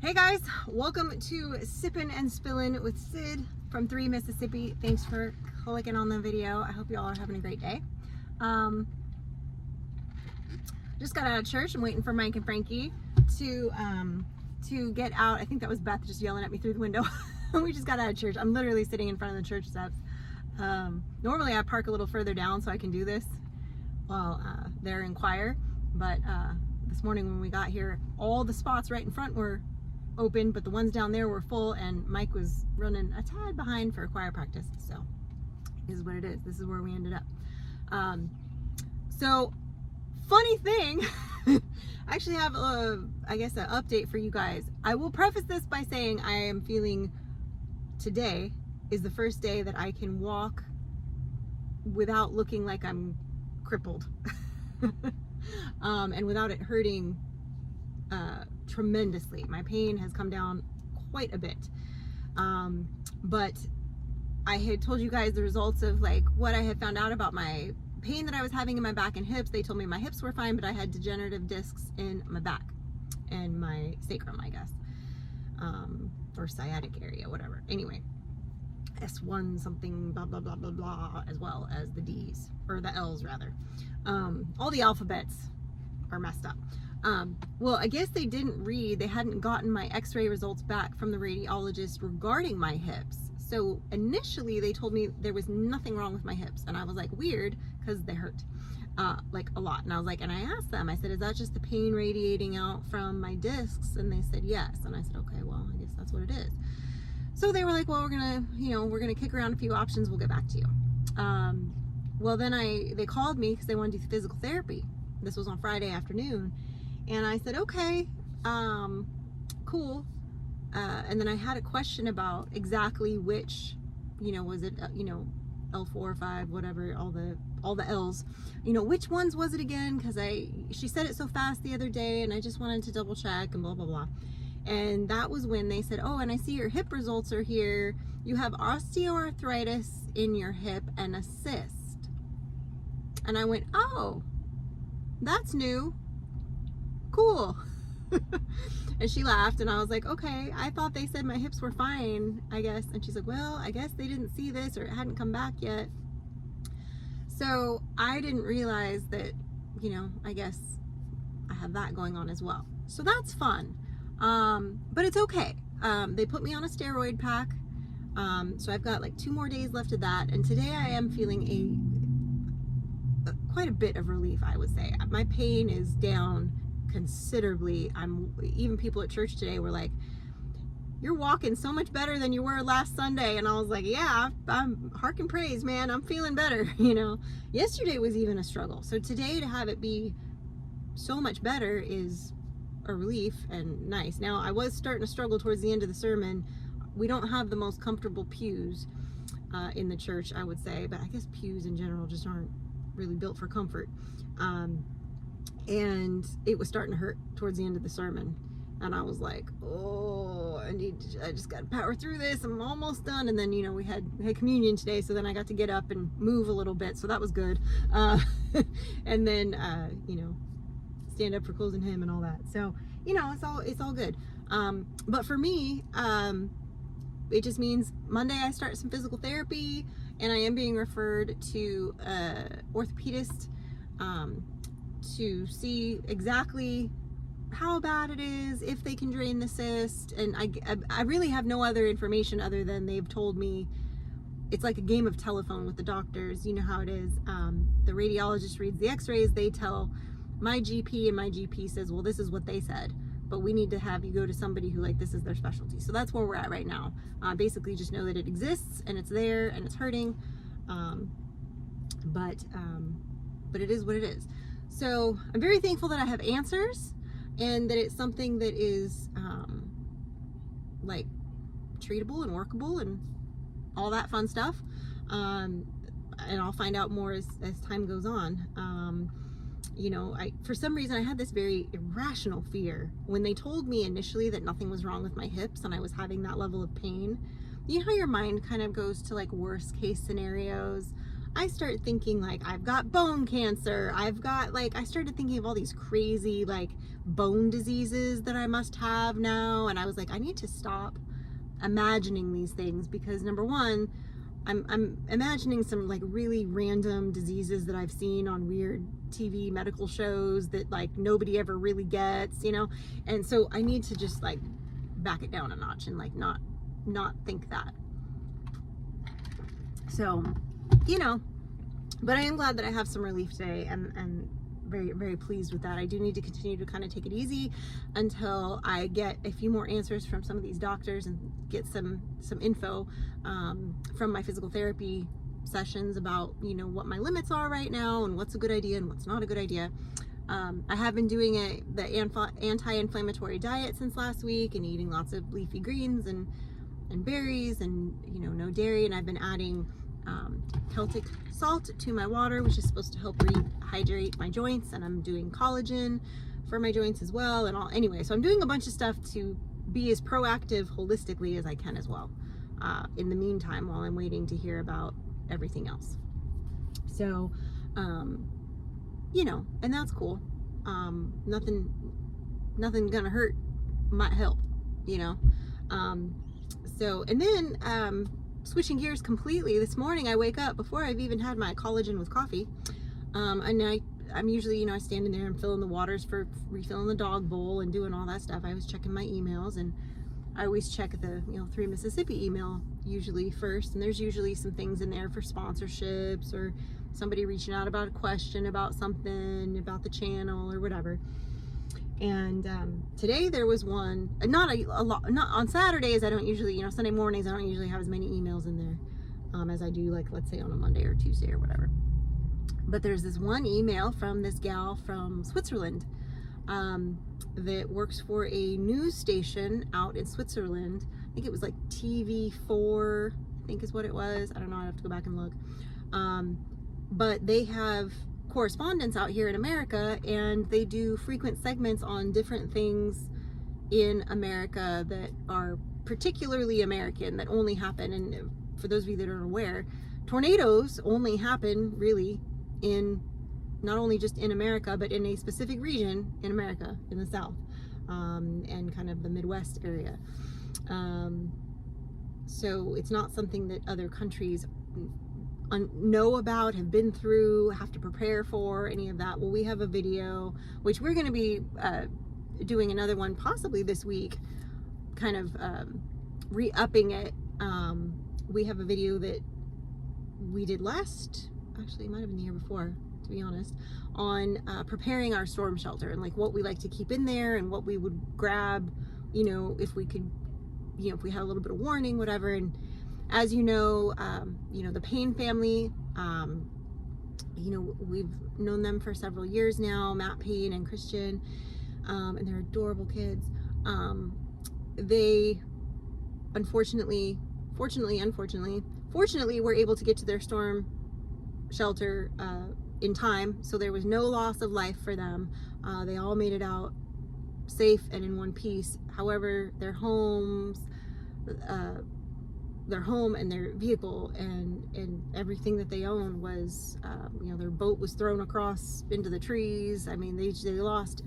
Hey guys, welcome to Sippin' and Spillin' with Sid from 3 Mississippi. Thanks for clicking on the video. I hope you all are having a great day. Just got out of church. I'm waiting for Mike and Frankie to get out. I think that was Beth just yelling at me through the window. We just got out of church. I'm literally sitting in front of the church steps. Normally I park a little further down so I can do this while they're in choir, but this morning when we got here, all the spots right in front were open, but the ones down there were full, and Mike was running a tad behind for choir practice. So this is what it is. This is where we ended up. So funny thing, I actually have I guess an update for you guys. I will preface this by saying I am feeling today is the first day that I can walk without looking like I'm crippled. And without it hurting tremendously. My pain has come down quite a bit. But I had told you guys the results of like what I had found out about my pain that I was having in my back and hips. They told me my hips were fine, but I had degenerative discs in my back and my sacrum, I guess, or sciatic area, whatever. Anyway, S1 something blah blah blah blah blah, as well as the D's, or the L's rather. All the alphabets are messed up. Well, I guess they hadn't gotten my x-ray results back from the radiologist regarding my hips. So initially they told me there was nothing wrong with my hips, and I was like, weird, because they hurt like a lot. And I was like, and I asked them, I said, is that just the pain radiating out from my discs? And they said yes. And I said, okay, well, I guess that's what it is. So they were like, well, we're gonna kick around a few options, we'll get back to you. Well, then they called me because they wanted to do physical therapy. This was on Friday afternoon, and I said, okay, cool. And then I had a question about exactly which, was it, L4 or 5, whatever, all the L's, which ones was it again? Because she said it so fast the other day, and I just wanted to double check and blah, blah, blah. And that was when they said, oh, and I see your hip results are here. You have osteoarthritis in your hip and a cyst. And I went, oh, that's new. Cool. And she laughed, and I was like, okay, I thought they said my hips were fine, I guess. And she's like, well, I guess they didn't see this, or it hadn't come back yet. So I didn't realize that, I guess I have that going on as well. So that's fun. But it's okay. They put me on a steroid pack. So I've got like 2 more days left of that. And today I am feeling quite a bit of relief, I would say. My pain is down considerably. Even people at church today were like, you're walking so much better than you were last Sunday. And I was like, yeah, I'm harking praise, man. I'm feeling better. Yesterday was even a struggle. So today to have it be so much better is a relief and nice. Now, I was starting to struggle towards the end of the sermon. We don't have the most comfortable pews in the church, I would say, but I guess pews in general just aren't really built for comfort. And it was starting to hurt towards the end of the sermon, and I was like, oh, I just got to power through this. I'm almost done. And then we had communion today, so then I got to get up and move a little bit, so that was good. And then stand up for closing hymn and all that. So it's all good. But for me, it just means Monday I start some physical therapy, and I am being referred to orthopedist to see exactly how bad it is, if they can drain the cyst. And I really have no other information other than they've told me it's like a game of telephone with the doctors. You know how it is. The radiologist reads the x-rays, they tell my GP, and my GP says, well, this is what they said, but we need to have you go to somebody who this is their specialty. So that's where we're at right now. Basically just know that it exists, and it's there, and it's hurting. But it is what it is. So I'm very thankful that I have answers, and that it's something that is like treatable and workable and all that fun stuff. And I'll find out more as time goes on. For some reason I had this very irrational fear when they told me initially that nothing was wrong with my hips and I was having that level of pain. You know how your mind kind of goes to like worst case scenarios? I start thinking like I've got bone cancer. I've got like, I started thinking of all these crazy like bone diseases that I must have now. And I was like, I need to stop imagining these things, because number one, I'm imagining some like really random diseases that I've seen on weird TV medical shows that like nobody ever really gets, you know? And so I need to just like back it down a notch and like not think that. So, you know, but I am glad that I have some relief today, and very, very pleased with that. I do need to continue to kind of take it easy until I get a few more answers from some of these doctors and get some info from my physical therapy sessions about, you know, what my limits are right now and what's a good idea and what's not a good idea. I have been doing the anti-inflammatory diet since last week and eating lots of leafy greens and berries and, you know, no dairy, and I've been adding Celtic salt to my water, which is supposed to help rehydrate my joints, and I'm doing collagen for my joints as well, and all. Anyway, so I'm doing a bunch of stuff to be as proactive holistically as I can as well, in the meantime, while I'm waiting to hear about everything else. So you know, and that's cool. Nothing gonna hurt might help, you know. So, and then switching gears completely, this morning I wake up before I've even had my collagen with coffee, and I'm usually, you know, I stand in there and filling the waters for refilling the dog bowl and doing all that stuff. I was checking my emails, and I always check the, you know, 3 Mississippi email usually first, and there's usually some things in there for sponsorships or somebody reaching out about a question about something about the channel or whatever. And today there was one, not a lot, not on Saturdays. I don't usually, you know, Sunday mornings, I don't usually have as many emails in there as I do, like, let's say on a Monday or Tuesday or whatever. But there's this one email from this gal from Switzerland that works for a news station out in Switzerland. I think it was like TV4, I think is what it was. I don't know, I'd have to go back and look. But they have correspondents out here in America, and they do frequent segments on different things in America that are particularly American, that only happen, and for those of you that aren't aware, tornadoes only happen really in, not only just in America, but in a specific region in America, in the South, and kind of the Midwest area. So it's not something that other countries know about, have been through, have to prepare for, any of that. Well, we have a video, which we're going to be doing another one possibly this week, kind of re-upping it. We have a video that we did actually it might have been the year before, to be honest, on preparing our storm shelter and like what we like to keep in there and what we would grab, you know, if we could, you know, if we had a little bit of warning, whatever. And as you know, the Payne family, you know, we've known them for several years now, Matt Payne and Christian, and they're adorable kids. They unfortunately were able to get to their storm shelter in time, so there was no loss of life for them. They all made it out safe and in one piece. However, their home and their vehicle and everything that they own was, you know, their boat was thrown across into the trees. I mean, they lost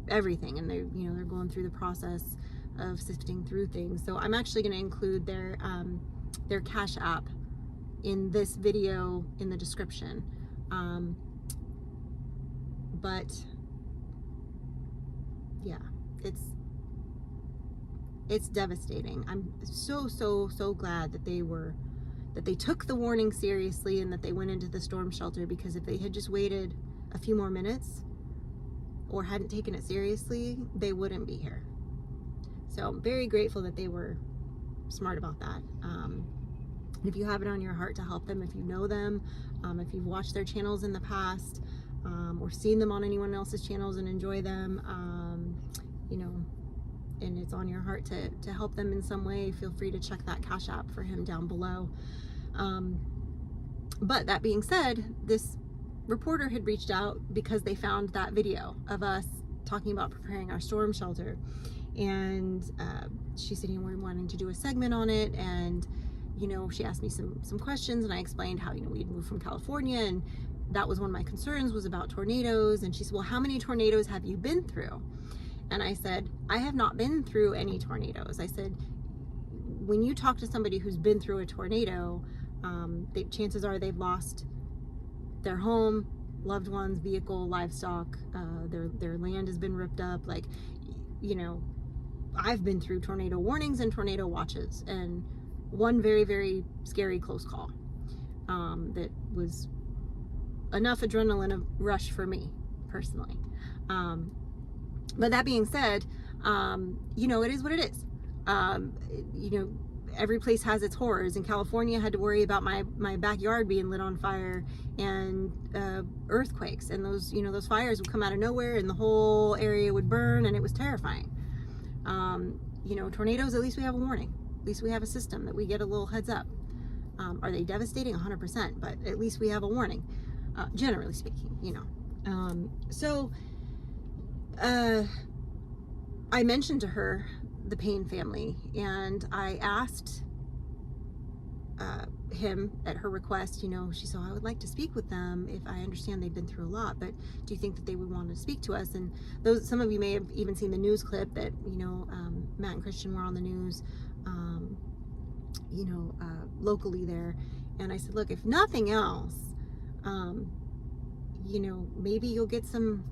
everything, and they're going through the process of sifting through things. So I'm actually going to include their Cash App in this video in the description. But yeah, it's devastating. I'm so glad that they took the warning seriously and that they went into the storm shelter, because if they had just waited a few more minutes or hadn't taken it seriously, they wouldn't be here. So I'm very grateful that they were smart about that. If you have it on your heart to help them, if you know them, if you've watched their channels in the past, or seen them on anyone else's channels and enjoy them, you know, and it's on your heart to help them in some way, feel free to check that Cash App for him down below. But that being said, this reporter had reached out because they found that video of us talking about preparing our storm shelter, and she said, you know, we're wanting to do a segment on it, and she asked me some questions, and I explained how, we'd moved from California, and that was one of my concerns, was about tornadoes. And she said, well, how many tornadoes have you been through? And I said, I have not been through any tornadoes. I said, when you talk to somebody who's been through a tornado, chances are they've lost their home, loved ones, vehicle, livestock, their land has been ripped up. Like, I've been through tornado warnings and tornado watches, and one very, very scary close call that was enough adrenaline rush for me personally. But that being said, it is what it is. Every place has its horrors. In California, I had to worry about my backyard being lit on fire, and earthquakes, and those fires would come out of nowhere, and the whole area would burn, and it was terrifying. Tornadoes, at least we have a warning. At least we have a system that we get a little heads up. Are they devastating? 100%, but at least we have a warning, generally speaking, So I mentioned to her the Payne family, and I asked him at her request, she said, I would like to speak with them. If I understand they've been through a lot, but do you think that they would want to speak to us? And some of you may have even seen the news clip that, Matt and Christian were on the news, locally there. And I said, look, if nothing else, maybe you'll get some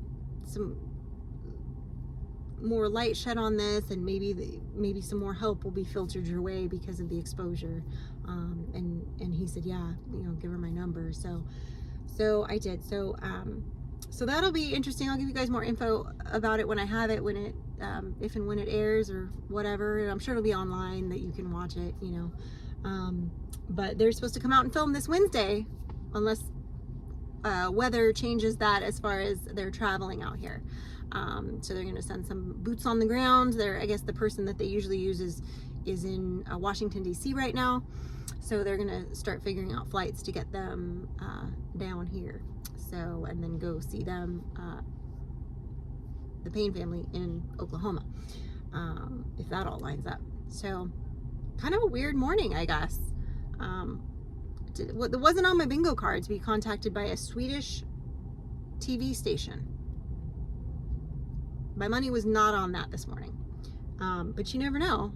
more light shed on this, and maybe some more help will be filtered your way because of the exposure. And he said, yeah, give her my number. So I did. So that'll be interesting. I'll give you guys more info about it when I have it, if and when it airs or whatever. And I'm sure it'll be online that you can watch it, but they're supposed to come out and film this Wednesday, unless weather changes that as far as they're traveling out here. So they're going to send some boots on the ground. I guess the person that they usually use is in Washington, D.C. right now. So they're going to start figuring out flights to get them down here. So, and then go see them, the Payne family in Oklahoma, if that all lines up. So kind of a weird morning, I guess. It wasn't on my bingo card to be contacted by a Swedish TV station. My money was not on that this morning. But you never know.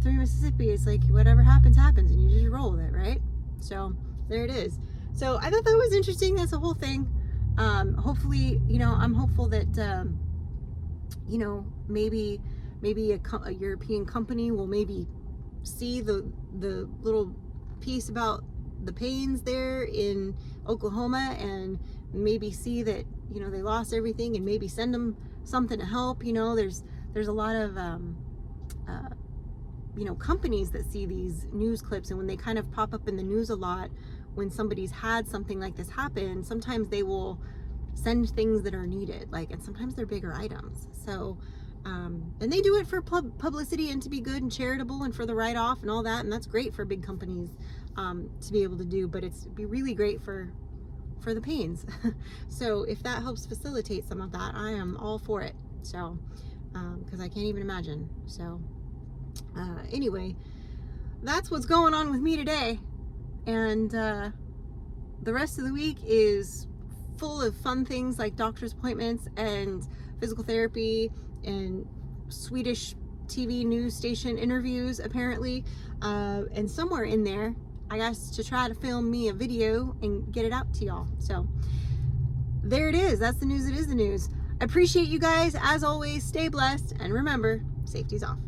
Through Mississippi, it's like whatever happens, happens, and you just roll with it, right? So there it is. So I thought that was interesting. That's the whole thing. Hopefully, I'm hopeful that, maybe a European company will maybe see the little piece about the Paynes there in Oklahoma, and maybe see that, they lost everything, and maybe send them something to help. There's a lot of, companies that see these news clips, and when they kind of pop up in the news a lot, when somebody's had something like this happen, sometimes they will send things that are needed, and sometimes they're bigger items. So, and they do it for publicity and to be good and charitable and for the write-off and all that, and that's great for big companies to be able to do, but it'd be really great for the Paynes. So if that helps facilitate some of that, I am all for it. So, because I can't even imagine. So, anyway, that's what's going on with me today. And the rest of the week is full of fun things like doctor's appointments and physical therapy and Swedish TV news station interviews, apparently. And somewhere in there, I guess, to try to film me a video and get it out to y'all. So there it is. That's the news. It is the news. I appreciate you guys. As always, stay blessed. And remember, safety's off.